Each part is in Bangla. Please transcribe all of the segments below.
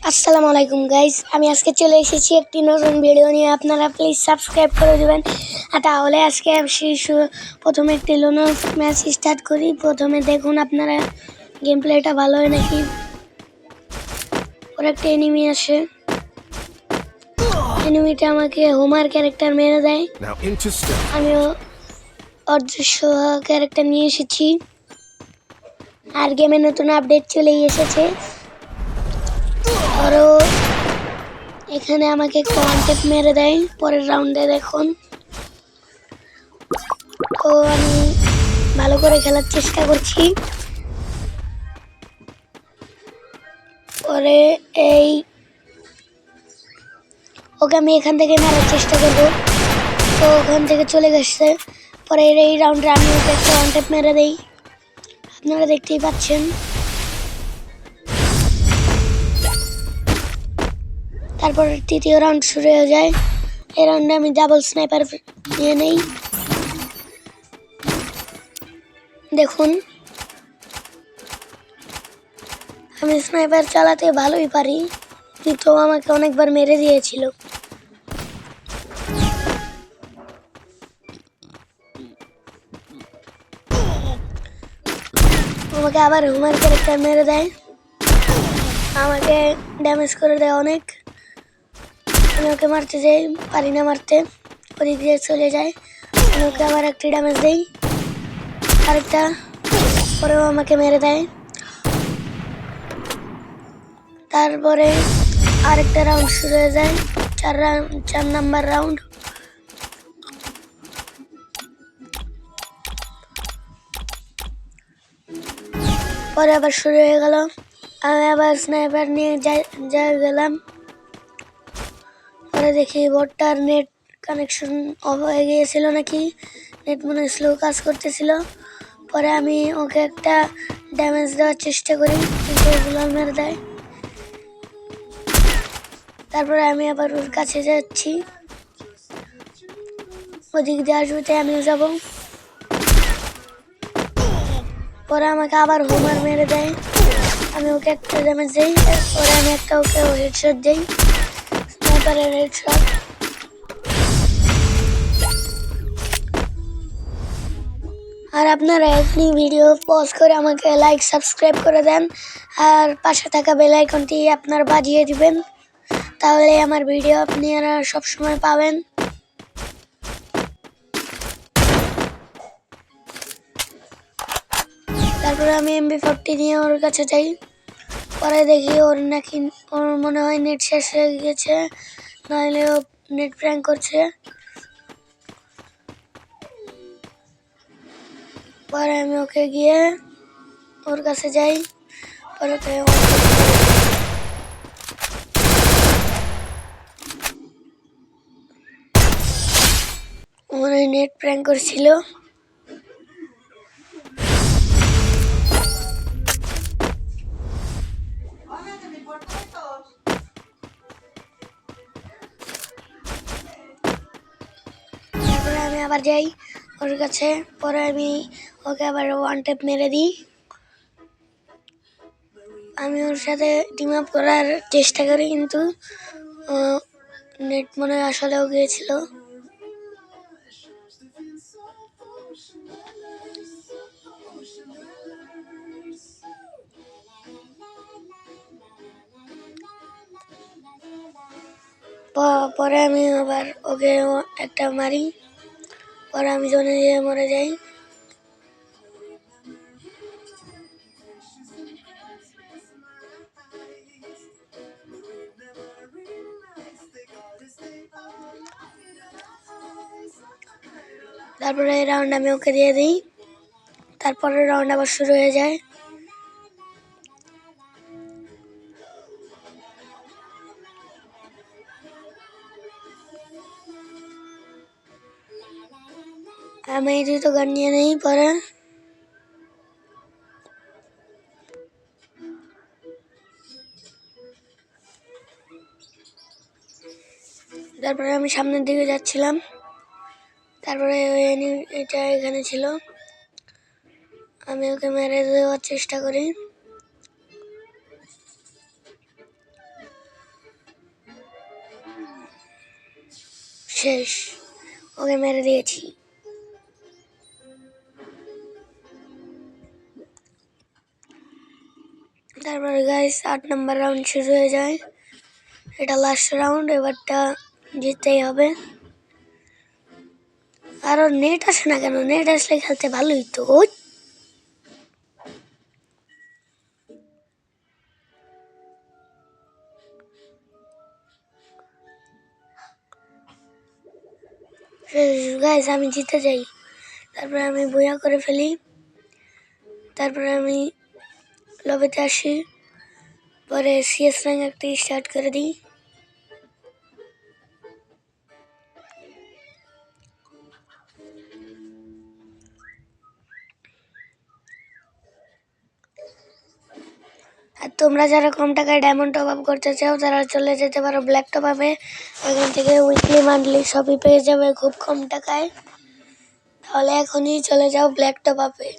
আসসালামু আলাইকুম গাইস, আমি আজকে চলে এসেছি একটি নতুন ভিডিও নিয়ে। আপনারা প্লিজ সাবস্ক্রাইব করে দেবেন। তাহলে আজকে প্রথমে একটি লোনো ম্যাচ স্টার্ট করি। প্রথমে দেখুন আপনারা গেম প্লেটা ভালো হয় নাকি। ওর একটা এনিমি আসে, এনিমিটা আমাকে হোমার ক্যারেক্টার মেরে দেয়। আমিও অদৃশ্য ক্যারেক্টার নিয়ে এসেছি। আর গেমে নতুন আপডেট চলেই এসেছে। আরও এখানে আমাকে একটা ওয়ান ট্যাপ মেরে দেয় পরের রাউন্ডে। দেখুন, তো আমি ভালো করে খেলার চেষ্টা করছি। পরে ওকে আমি এখান থেকে মারার চেষ্টা করব, তো ওখান থেকে চলে গেছে। পরে এই রাউন্ডে আমি ওকে একটা ওয়ান ট্যাপ মেরে দেই, আপনারা দেখতেই পাচ্ছেন। তারপর তৃতীয় রাউন্ড শুরু হয়ে যায়। এই রাউন্ডে আমি ডাবল স্নাইপার নিয়ে নেই। দেখুন, আমি স্নাইপার চালাতে ভালোই পারি, কিন্তু আমাকে অনেকবার মেরে দিয়েছিল। আমাকে আবার হুমার ক্যারেক্টার মেরে দেয়, আমাকে ড্যামেজ করে দেয় অনেক। আমি ওকে মারতে যাই, পারি না মারতে, ওদিক দিয়ে চলে যায়। আমি ওকে আবার একটি ড্যামেজ দেই, আরেকটা, পরেও আমাকে মেরে দেয়। তারপরে আরেকটা রাউন্ড শুরু হয়ে যায়, 4 নাম্বার রাউন্ড। পরে আবার শুরু হয়ে গেল। আমি আবার স্নাইপার নিয়ে গেলাম। পরে দেখি বোটটার নেট কানেকশন অফ হয়ে গিয়েছিল নাকি, নেট মনে হয় স্লো কাজ করতেছিল। পরে আমি ওকে একটা ড্যামেজ দেওয়ার চেষ্টা করি, কিন্তু গুলাল মেরে দেয়। তারপরে আমি আবার ওর কাছে যাচ্ছি, ওদিক দিয়ে আসবে, আমিও যাব। পরে আমাকে আবার হোমার মেরে দেয়, আমি ওকে একটা ড্যামেজ দিই। পরে আমি একটা ওকে হেডশট দিই, স্নাইপারের হেডশট। আর আপনারা এখনই ভিডিও পজ করে আমাকে লাইক সাবস্ক্রাইব করে দেন, আর পাশে থাকা বেল আইকনটি আপনারা বাজিয়ে দিবেন, তাহলে আমার ভিডিও আপনারা সবসময় পাবেন। তারপরে আমি MP40 নিয়ে ওর কাছে যাই। পরে দেখি ওর মনে হয় নেট শেষ হয়ে গেছে, নাহলে ও নেট প্র্যাঙ্ক করছে। পরে আমি ওকে গিয়ে ওর কাছে যাই, পরে ওকে মনে হয় নেট প্র্যাঙ্ক করছিল। তারপরে আমি আবার যাই ওর কাছে, পরে আমি ওকে আবার ওয়ান ট্যাপ মেরে দিই। আমি ওর সাথে টিম আপ করার চেষ্টা করি, কিন্তু নেট মনে হয় আসলেও গিয়েছিল। পরে আমি আবার ওকে একটা মারি, পরে আমি জোনে গিয়ে মরে যাই। তারপরে এই রাউন্ড আমি ওকে দিয়ে দিই, তারপরে রাউন্ড আবার শুরু হয়ে যায়। আমি এই দুটো গান নিয়ে নেই। পরে তারপরে আমি সামনের দিকে যাচ্ছিলাম, তারপরে এটা এখানে ছিল, আমি ওকে মেরে দেওয়ার চেষ্টা করি। শেষ, ওকে মেরে দিয়েছি। তারপরে গাইস 8 নম্বর রাউন্ড শুরু হয়ে যায়। এটা লাস্ট রাউন্ড, এবারটা জিততেই হবে। আরো নেট আসে না কেন? নেট আসলে খেলতে ভালোই তো। গাইস আমি জিতে যাই, তারপরে আমি বইয়া করে ফেলি, তারপরে আমি লবিতে আসি, পরে সিএস র্যাঙ্ক একটা স্টার্ট করে দিই। আর তোমরা যারা কম টাকায় ডায়মন্ড টপ আপ করতে চাও তারা চলে যেতে পারো ব্ল্যাক টপ আপে। এখান থেকে উইকলি মান্থলি সবই পেয়ে যাবে খুব কম টাকায়। তাহলে এখনই চলে যাও ব্ল্যাক টপ আপে।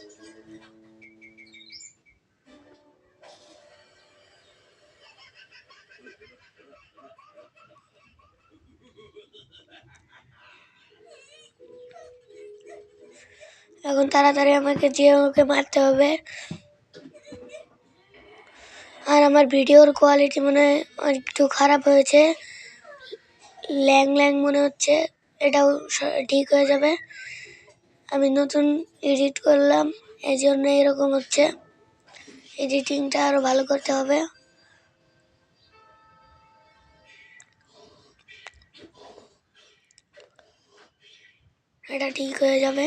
এখন তাড়াতাড়ি আমাকে জিওকে মারতে হবে। আর আমার ভিডিওর কোয়ালিটি মনে হয় একটু খারাপ হয়েছে, ল্যাং ল্যাং মনে হচ্ছে, এটাও ঠিক হয়ে যাবে। আমি নতুন এডিট করলাম, এই জন্য এরকম হচ্ছে। এডিটিংটা আরো ভালো করতে হবে। এটা ঠিক হয়ে যাবে।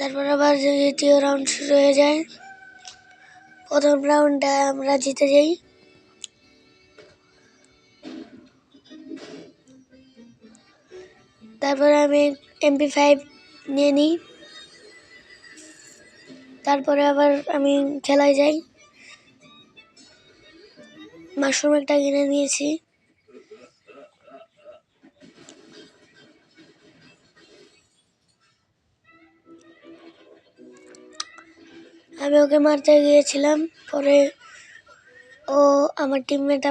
তারপর আবার দ্বিতীয় রাউন্ড শুরু হয়ে যায়। প্রথম রাউন্ডটা আমরা জিতে যাই। তারপরে আমি MP5 নিয়ে নিই। তারপরে আবার আমি খেলায় যাই। মাশরুম একটা কিনে নিয়েছি। আমি ওকে মারতে গিয়েছিলাম, পরে ও আমার টিমমেট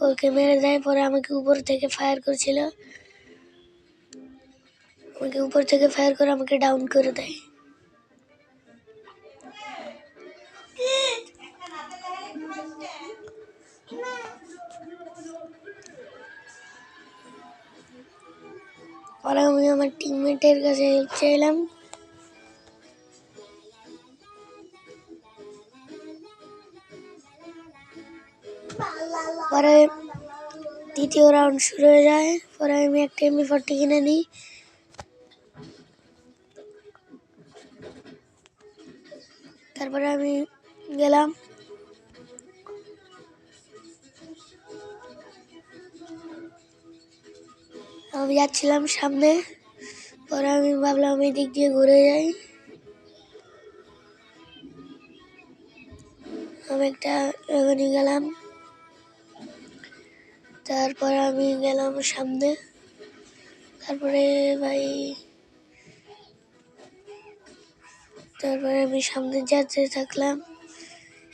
ওকে মেরে দেয়। পরে আমাকে উপর থেকে ফায়ার করেছিল, আমাকে উপর থেকে ফায়ার করে আমাকে ডাউন করে দেয়। পরে আমি আমার টিমমেটের কাছে হেল্প চাইলাম। পরে দ্বিতীয় রাউন্ড শুরু হয়ে যায়। পরে আমি একটা MP40 কিনে নিই। তারপরে আমি গেলাম, আমি যাচ্ছিলাম সামনে। পরে আমি ভাবলাম এই দিক দিয়ে ঘুরে যাই। আমি একটা এখনই গেলাম, তারপর আমি গেলাম সামনে। তারপরে আমি সামনে যেতে থাকলাম।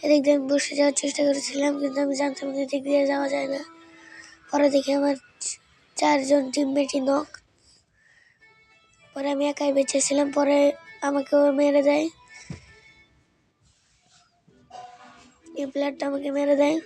এদিক দিয়ে আমি বসে যাওয়ার চেষ্টা করেছিলাম, কিন্তু আমি জানতাম এদিক দিয়ে যাওয়া যায় না। পরে দেখি আমার 4 জন টিমমেটই নক। পরে আমি একাই বেঁচেছিলাম, পরে আমাকেও মেরে দেয়, এই প্লেয়ারটা আমাকে মেরে দেয়।